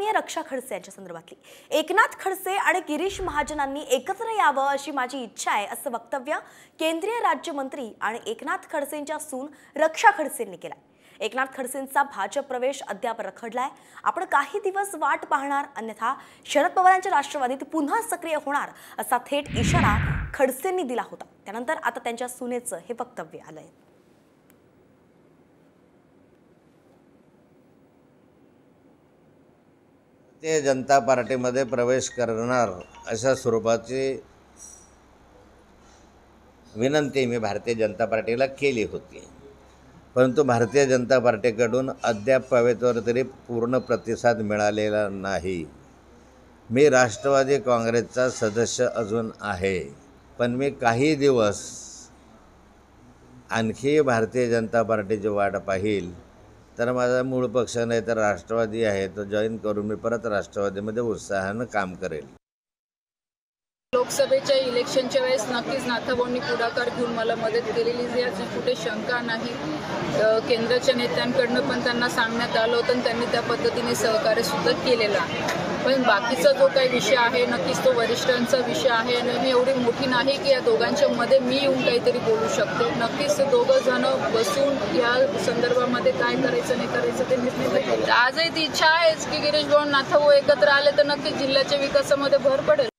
बातमी आहे रक्षा खडसे यांच्या संदर्भातली। एकनाथ खडसे आणि गिरीश महाजनांनी एकत्र यावं अशी माझी इच्छा आहे असं वक्तव्य केंद्रीय राज्यमंत्री आणि एकनाथ खडसेंच्या सून रक्षा खडसेंनी केलं। एकनाथ खडसेंचा भाजप प्रवेश अद्याप रखडलाय। आपण काही दिवस वाट पाहणार, अन्यथा शरद पवारांच्या राष्ट्रवादीत पुन्हा सक्रिय होणार असा थेट इशारा खडसेंनी दिला होता। त्यानंतर आता त्यांच्या सुनेचं हे वक्तव्य आलंय। भारतीय जनता पार्टीमध्ये प्रवेश करणार अशा स्वरूपाची विनंती मी भारतीय जनता पार्टीला केली होती, परंतु भारतीय जनता पार्टीकडून अद्याप पवेतवर तरी पूर्ण प्रतिसाद मिळालेला नाही। मी राष्ट्रवादी काँग्रेसचा सदस्य अजून आहे, पण मी काही दिवस आणखी भारतीय जनता पार्टीची वाट पाहिल, तर माझा मूळ पक्ष नाही तर राष्ट्रवादी आहे तो जॉईन करून मी परत राष्ट्रवादीमध्ये उत्साहानं काम करेल। लोकसभेच्या इलेक्शनच्या वेळेस नक्कीच नाथाभाऊंनी पुढाकार घेऊन मला मदत केलेली याची कुठे शंका नाही। केंद्राच्या नेत्यांकडून पण त्यांना सांगण्यात आलं होतं आणि त्यांनी त्या पद्धतीने सहकार्य सुद्धा केलेलं आहे। पण बाकीचा जो काही विषय आहे नक्कीच तो वरिष्ठांचा विषय आहे आणि मी एवढी मोठी नाही की या दोघांच्या मध्ये मी येऊन काहीतरी बोलू शकते। नक्कीच दोघं जण बसून या संदर्भामध्ये काय करायचं नाही करायचं ते निर्णय घेतील। आजही ती इच्छा आहेच की गिरीश भाऊ नाथाभाऊ एकत्र आले तर नक्कीच जिल्ह्याच्या विकासामध्ये भर पडेल।